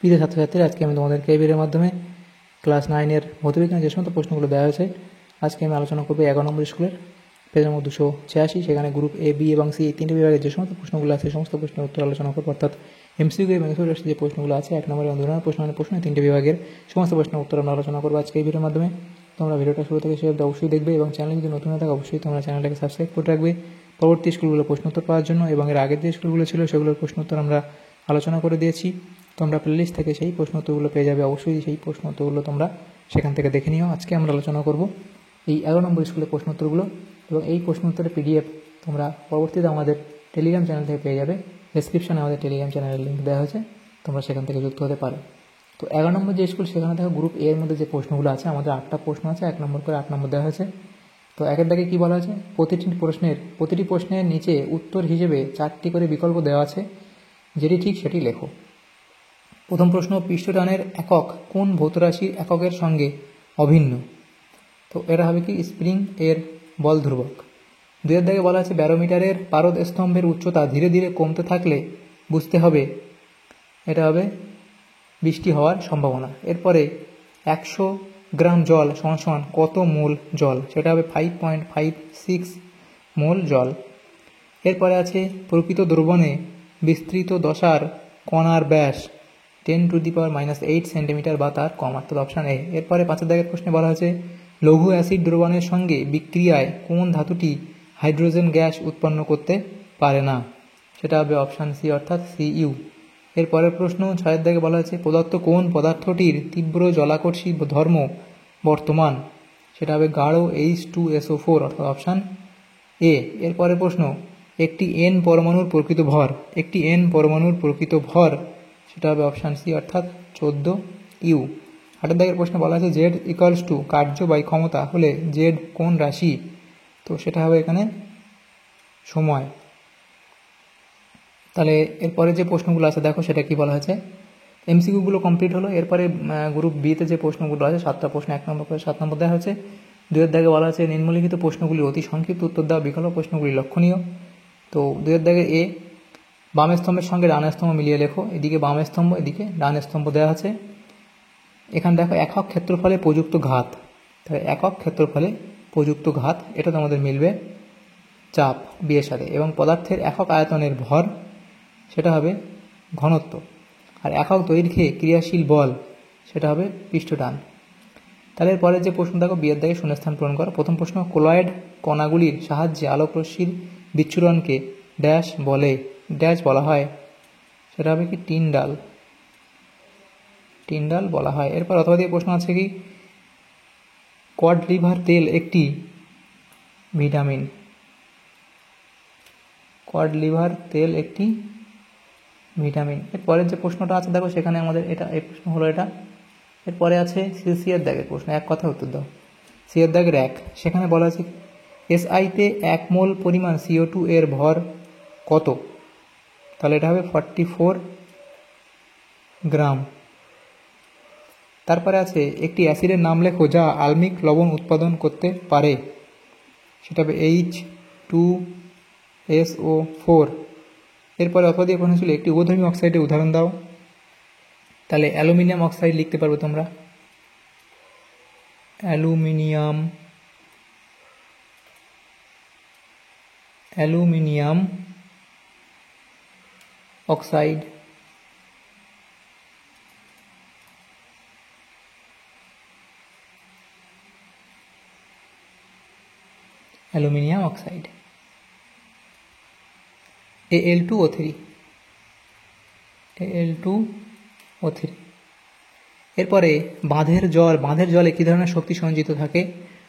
প্রিয় ছাত্রছাত্রীরা, আজকে আমি তোমাদেরকে এই ভিডিওর মাধ্যমে ক্লাস 9-এর ভৌতবিজ্ঞানের যে সমস্ত প্রশ্নগুলো দেওয়া হয়েছে আজকে আমি আলোচনা করবো 11 নম্বর স্কুলের পেজ নম্বর 286। সেখানে গ্রুপ এ, বি এবং সি এই তিনটে বিভাগের যে সমস্ত প্রশ্নগুলো আছে সমস্ত প্রশ্নের উত্তর আলোচনা করবো, অর্থাৎ এমসিকিউ এবং এসএস যে প্রশ্নগুলো আছে 1 নম্বর এবং 2 নম্বর প্রশ্ন এই তিনটে বিভাগের সমস্ত প্রশ্নের উত্তর আমরা আলোচনা করবো আজকে এই ভিডিওর মাধ্যমে। তোমরা ভিডিওটা শুরু থেকে শেষ অবধি অবশ্যই দেখবে এবং চ্যানেলে যদি নতুন হয়ে থাকে অবশ্যই তোমরা চ্যানেলটাকে সাবস্ক্রাইব করে রাখবে পরবর্তী স্কুলগুলো প্রশ্ন উত্তর পাওয়ার জন্য। এবং এর আগের যে স্কুলগুলো ছিল সেগুলোর প্রশ্ন উত্তর আমরা আলোচনা করে দিয়েছি, তোমরা প্লেলিস্ট থেকে সেই প্রশ্ন উত্তরগুলো পেয়ে যাবে। অবশ্যই সেই প্রশ্ন উত্তরগুলো তোমরা সেখান থেকে দেখে নিও। আজকে আমরা আলোচনা করব এই 11 নম্বর স্কুলের প্রশ্ন উত্তরগুলো এবং এই প্রশ্ন উত্তরের পিডিএফ তোমরা পরবর্তীতে আমাদের টেলিগ্রাম চ্যানেল থেকে পেয়ে যাবে। ডেসক্রিপশনে আমাদের টেলিগ্রাম চ্যানেলের লিঙ্ক দেওয়া হয়েছে, তোমরা সেখান থেকে যুক্ত হতে পারো। তো 11 নম্বর যে স্কুল সেখানে দেখো গ্রুপ এর মধ্যে যে প্রশ্নগুলো আছে আমাদের 8টা প্রশ্ন আছে, 1 নম্বর করে 8 নম্বর দেওয়া হয়েছে। তো একের দাগে কী বলা হয়েছে, প্রতিটি প্রশ্নের নিচে উত্তর হিসেবে 4টি করে বিকল্প দেওয়া আছে, যেটি ঠিক সেটি লেখো। প্রথম প্রশ্ন, পৃষ্ঠটানের একক কোন ভৌতরাশির এককের সঙ্গে অভিন্ন? তো এটা হবে কি স্প্রিং এর বল ধ্রুবক। 2 দাগে বলা আছে ব্যারোমিটারের পারদ স্তম্ভের উচ্চতা ধীরে ধীরে কমতে থাকলে বুঝতে হবে এটা হবে বৃষ্টি হওয়ার সম্ভাবনা। এরপরে 100 গ্রাম জল সমান কত মোল জল? সেটা হবে 5.56 মোল জল। এরপরে আছে প্রকৃত দ্রবণে বিস্তৃত দশার কণার ব্যাস 10⁻⁻8 সেন্টিমিটার বা তার কম, অর্থাৎ অপশান এ। এরপরে 5 দাগের প্রশ্নে বলা হয়েছে লঘু অ্যাসিড দ্রবণের সঙ্গে বিক্রিয়ায় কোন ধাতুটি হাইড্রোজেন গ্যাস উৎপন্ন করতে পারে না? সেটা হবে অপশান সি, অর্থাৎ Cu। এরপরের প্রশ্ন 6 দাগে বলা হয়েছে প্রদত্ত কোন পদার্থটির তীব্র জলাকর্ষী ধর্ম বর্তমান? সেটা হবে গাঢ় H2SO4, অর্থাৎ অপশান এ। এরপরের প্রশ্ন একটি N পরমাণুর প্রকৃত ভর সেটা হবে অপশান সি, অর্থাৎ 14U। 8 দাগের প্রশ্নে বলা আছে জেড ইকুয়ালস টু কার্য বাই ক্ষমতা হলে জেড কোন রাশি? তো সেটা হবে এখানে সময়। তাহলে এরপরে যে প্রশ্নগুলো আছে দেখো সেটা কি বলা হয়েছে, এমসিকিউগুলো কমপ্লিট হলো। এরপরে গ্রুপ বিতে যে প্রশ্নগুলো আছে 7টা প্রশ্ন 1 নম্বর করে 7 নম্বর দেওয়া হয়েছে। 2 দাগে বলা আছে নিম্নলিখিত প্রশ্নগুলি অতি সংক্ষিপ্ত উত্তর দেওয়া, বিকল্প প্রশ্নগুলি লক্ষণীয়। তো 2 দাগে এ, বাম স্তম্ভের সঙ্গে ডান স্তম্ভ মিলিয়ে লেখো। এদিকে বাম স্তম্ভ, এদিকে ডান স্তম্ভ দেওয়া আছে। এখানে দেখো একক ক্ষেত্রফলে প্রযুক্ত ঘাত, তাহলে একক ক্ষেত্রফলে প্রযুক্ত ঘাত এটা তোমাদের মিলবে চাপ বিয়ের সাথে। এবং পদার্থের একক আয়তনের ভর সেটা হবে ঘনত্ব। আর একক দৈর্ঘ্যে ক্রিয়াশীল বল সেটা হবে পৃষ্ঠটান। তাহলে পরে যে প্রশ্ন দেখো বিয়ের দাগে শূন্যস্থান পূরণ করো। প্রথম প্রশ্ন কলয়েড কণাগুলির সাহায্যে আলোকরশ্মির বিচ্ছুরণকে ড্যাশ বলা হয়? সেটা হবে কি টিন্ডাল বলা হয়। এরপর অথবা দিয়ে প্রশ্ন আছে কি কড লিভার তেল একটি ভিটামিন? এরপরের যে প্রশ্নটা আছে দেখো সেখানে আমাদের এই প্রশ্ন হলো এটা। এরপরে আছে সিএর দাগের প্রশ্ন, এক কথা উত্তর দাও। সিএর দাগের 1, সেখানে বলা আছে SI-তে 1 মোল পরিমাণ CO2 এর ভর কত? তাহলে এটা হবে 44 গ্রাম। তারপরে আছে একটি অ্যাসিডের নাম লেখো যা আলমিক লবণ উৎপাদন করতে পারে। সেটা হবে H2SO4। এরপরে অথবা দিয়ে প্রশ্ন ছিল একটি উভধর্মী অক্সাইডের উদাহরণ দাও। তাহলে অ্যালুমিনিয়াম অক্সাইড লিখতে পারবে তোমরা, aluminium oxide. Aluminium oxide Al2O3। এরপরে বাঁধের জলে কী ধরনের শক্তি সঞ্চিত থাকে?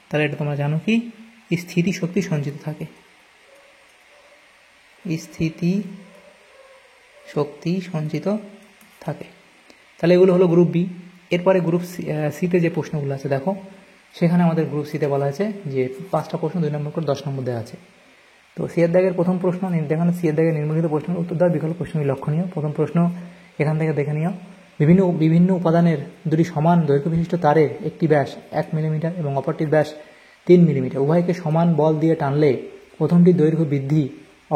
তাহলে এটা তোমরা জানো কি স্থিতি শক্তি সঞ্চিত থাকে, তাহলে এগুলো হলো গ্রুপ বি। এরপরে গ্রুপ সিতে যে প্রশ্নগুলো আছে দেখো সেখানে আমাদের গ্রুপ সিতে বলা আছে যে 5টা প্রশ্ন 2 নম্বর করে 10 নম্বর দেওয়া আছে। তো সিএর দাগের প্রথম প্রশ্ন দেখানো, সিএর দাগের নিম্নলিখিত প্রশ্নের উত্তর দেওয়ার বিকল্প প্রশ্নগুলি লক্ষণীয়। প্রথম প্রশ্ন এখান থেকে দেখে নিও, বিভিন্ন উপাদানের দুটি সমান দৈর্ঘ্য বিশিষ্ট তারের একটি ব্যাস 1 মিলিমিটার এবং অপরটির ব্যাস 3 মিলিমিটার উভয়কে সমান বল দিয়ে টানলে প্রথমটির দৈর্ঘ্য বৃদ্ধি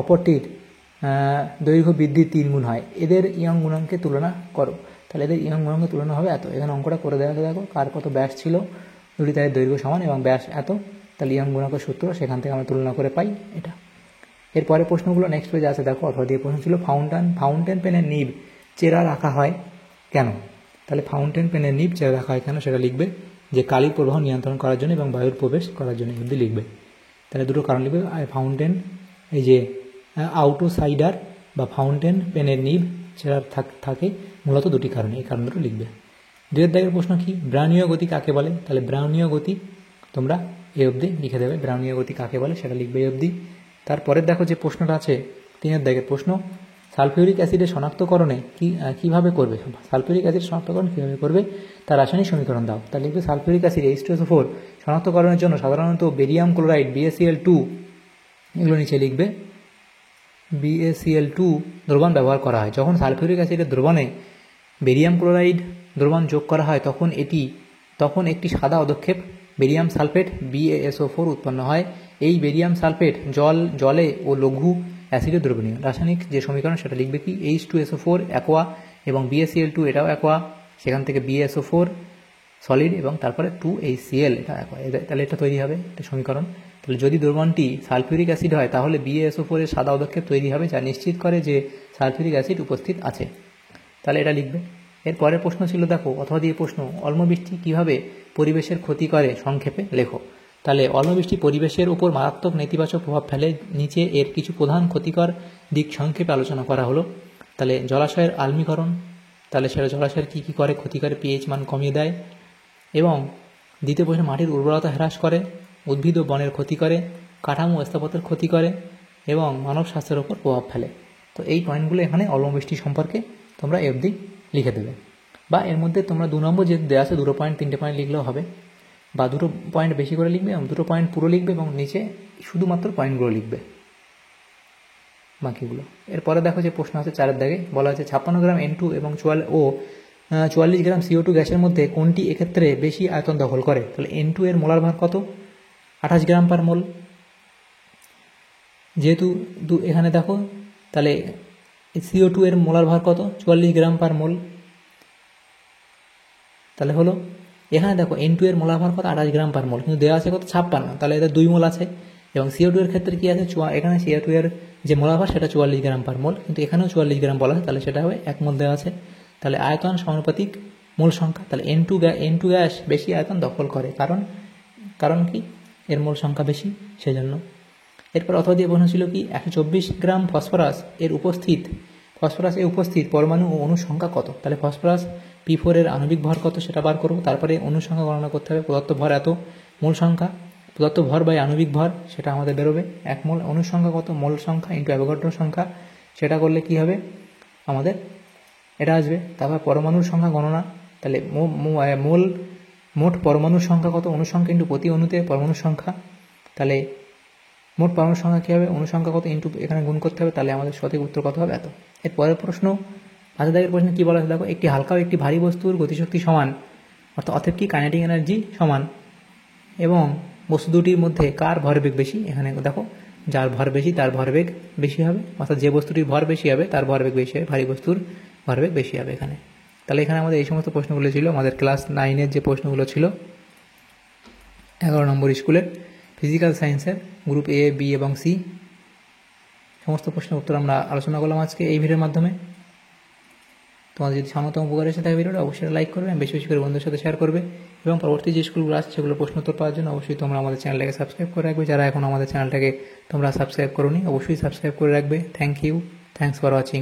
অপরটির দৈর্ঘ্য বৃদ্ধির 3 গুণ হয়, এদের ইয়ং গুণাঙ্কে তুলনা করো। তাহলে এদের ইয়ং গুণাঙ্কের তুলনা হবে এত। এখানে অঙ্কটা করে দেওয়া আছে, দেখো কার কত ব্যাস ছিল, দুটি তারের দৈর্ঘ্য সমান এবং ব্যাস এত, তাহলে ইয়ং গুণাঙ্কের সূত্র সেখান থেকে আমরা তুলনা করে পাই এটা। এরপরে প্রশ্নগুলো নেক্সট পেজে আছে, দেখো অথবা দিয়ে প্রশ্ন ছিল ফাউন্টেন পেনের নিব চেরা রাখা হয় কেন। তাহলে ফাউন্টেন পেনের নিব চেরা রাখা হয় কেন সেটা লিখবে, যে কালির প্রবাহ নিয়ন্ত্রণ করার জন্য এবং বায়ুর প্রবেশ করার জন্য অবধি লিখবে। তাহলে দুটো কারণ লিখবে, ফাউন্টেন এই যে আউটসাইডার বা ফাউন্টেন পেনের নিব চেরা থাকে মূলত দুটি কারণে, এই কারণ দুটো লিখবে। 2 দাগের প্রশ্ন কি, ব্রাউনীয় গতি কাকে বলে। তাহলে ব্রাউনীয় গতি তোমরা এ অবধি লিখে দেবে, ব্রাউনীয় গতি কাকে বলে সেটা লিখবে এ অবধি। তারপরে দেখো যে প্রশ্নটা আছে 3 দাগের প্রশ্ন, সালফিউরিক অ্যাসিডের শনাক্তকরণে কীভাবে করবে, সালফিউরিক অ্যাসিড শনাক্তকরণ কীভাবে করবে তার রাসায়নিক সমীকরণ দাও। তাহলে লিখবে সালফিউরিক অ্যাসিড H2SO4 শনাক্তকরণের জন্য সাধারণত বেরিয়াম ক্লোরাইড BaCl2 এগুলো নিচে লিখবে, BaCl2 দ্রবণ ব্যবহার করা হয়। যখন সালফিউরিক অ্যাসিডের দ্রবণে বেরিয়াম ক্লোরাইড দ্রবণ যোগ করা হয় তখন একটি সাদা অদক্ষেপ বেরিয়াম সালফেট BaSO4 উৎপন্ন হয়। এই বেরিয়াম সালফেট জলে ও লঘু অ্যাসিডে দ্রবণীয়। রাসায়নিক যে সমীকরণ সেটা লিখবে কি, H2SO4 অ্যাকোয়া এবং BaCl2 এটাও অ্যাকোয়া, সেখান থেকে BaSO4 সলিড এবং তারপরে 2HCl এটা অ্যাকোয়া, তাহলে এটা তৈরি হবে একটা সমীকরণ। তাহলে যদি দ্রবণটি সালফিউরিক অ্যাসিড হয় তাহলে BaSO4 এর সাদা অদক্ষেপ তৈরি হবে, যা নিশ্চিত করে যে সালফিউরিক অ্যাসিড উপস্থিত আছে। তাহলে এটা লিখবে। এর পরের প্রশ্ন ছিল, দেখো অথবা দিয়ে প্রশ্ন, অম্লবৃষ্টি কীভাবে পরিবেশের ক্ষতি করে সংক্ষেপে লেখো। তাহলে অম্লবৃষ্টি পরিবেশের উপর মারাত্মক নেতিবাচক প্রভাব ফেলে, নিচে এর কিছু প্রধান ক্ষতিকর দিক সংক্ষেপে আলোচনা করা হলো। তাহলে জলাশয়ের আলমিকরণ, তাহলে সেটা জলাশয়ের কী কী করে, ক্ষতি করে, pH মান কমিয়ে দেয়, এবং দ্বিতীয় প্রশ্ন মাটির উর্বরতা হ্রাস করে, উদ্ভিদ ও বনের ক্ষতি করে, কাঠামো স্থাপত্যের ক্ষতি করে এবং মানব স্বাস্থ্যের উপর প্রভাব ফেলে। তো এই পয়েন্টগুলো এখানে অম্লবৃষ্টি সম্পর্কে তোমরা এ অবধি লিখে দেবে, বা এর মধ্যে তোমরা 2 নম্বর যে দেওয়া আছে 2 পয়েন্ট 3টে পয়েন্ট লিখলেও হবে, বা 2 পয়েন্ট বেশি করে লিখবে এবং 2 পয়েন্ট পুরো লিখবে এবং নিচে শুধুমাত্র পয়েন্টগুলো লিখবে বাকিগুলো। এরপরে দেখো যে প্রশ্ন আছে 4 দাগে, বলা আছে 56 গ্রাম N2 এবং 44 গ্রাম CO2 গ্যাসের মধ্যে কোনটি এক্ষেত্রে বেশি আয়তন দখল করে। তাহলে N2 এর মোলার ভার কত, 28 গ্রাম পার মোল। যেহেতু এখানে দেখো তাহলে CO2 এর মোলার ভার কত, 44 গ্রাম পার মোল। তাহলে হলো এখানে দেখো N2 এর মোলার ভার কত, 28 গ্রাম পার মোল, কিন্তু দেওয়া আছে কত, 56, তাহলে এদের 2 মোল আছে। এবং CO2 এর ক্ষেত্রে কি আছে, এখানে CO2 এর যে মোলার ভার সেটা 44 গ্রাম পার মোল, কিন্তু এখানেও 44 গ্রাম বলা আছে, তাহলে সেটা হবে 1 মোল দেওয়া আছে। তাহলে আয়তন সমানুপাতিক মোল সংখ্যা, তাহলে N2 গ্যাস বেশি আয়তন দখল করে, কারণ কি, এর মোল সংখ্যা বেশি সেজন্য। এরপর অথবা দিয়ে প্রশ্ন ছিল কি, 124 গ্রাম ফসফরাস এ উপস্থিত পরমাণু ও অণুর সংখ্যা কত। তাহলে ফসফরাস P4 এর আণবিক ভর কত সেটা বার করবো, তারপরে অণুর সংখ্যা গণনা করতে হবে, প্রদত্ত ভর এত, মোল সংখ্যা প্রদত্ত ভর বাই আণবিক ভর সেটা আমাদের বেরোবে, 1 মোল, অণুর সংখ্যা কত, মোল সংখ্যা ইন্টু অ্যাভোগাড্রো সংখ্যা, সেটা করলে কি হবে আমাদের এটা আসবে। তারপর পরমাণুর সংখ্যা গণনা, তাহলে মোট পরমাণুর সংখ্যা কত, অণুর সংখ্যা ইন্টু প্রতি অণুতে পরমাণুর সংখ্যা, তাহলে মোট পরমাণুর সংখ্যা কী হবে, অনুসংখ্যা কত ইন্টু এখানে গুণ করতে হবে, তাহলে আমাদের সঠিক উত্তর কত হবে এত। এর পরের প্রশ্ন 5 দাগের প্রশ্নে কী বলা আছে, দেখো একটি হালকা ও একটি ভারী বস্তুর গতিশক্তি সমান, অর্থাৎ কি কাইনেটিক এনার্জি সমান, এবং বস্তু দুটির মধ্যে কার ভরবেগ বেশি। এখানে দেখো যার ভর বেশি তার ভরবেগ বেশি হবে, অর্থাৎ যে বস্তুটির ভর বেশি হবে তার ভরবেগ বেশি হবে, ভারী বস্তুর ভরবেগ বেশি হবে এখানে। তাহলে এখানে আমাদের এই সমস্ত প্রশ্নগুলো ছিল আমাদের ক্লাস 9-এর যে প্রশ্নগুলো ছিল 11 নম্বর স্কুলের ফিজিক্যাল সায়েন্সের গ্রুপ A, B এবং C সমস্ত প্রশ্নের উত্তর আমরা আলোচনা করলাম আজকে এই ভিডিওর মাধ্যমে। তোমাদের যদি সামান্যতম উপকার এসে থাকে ভিডিওটা অবশ্যই লাইক করবে, বেশি বেশি করে বন্ধুদের সাথে শেয়ার করবে, এবং পরবর্তী যে স্কুলগুলো আসছে সেগুলো প্রশ্ন উত্তর পাওয়ার জন্য অবশ্যই তোমরা আমাদের চ্যানেলটাকে সাবস্ক্রাইব করে রাখবে। যারা এখন আমাদের চ্যানেলটাকে তোমরা সাবস্ক্রাইব করোনি অবশ্যই সাবস্ক্রাইব করে রাখবে। Thanks for watching.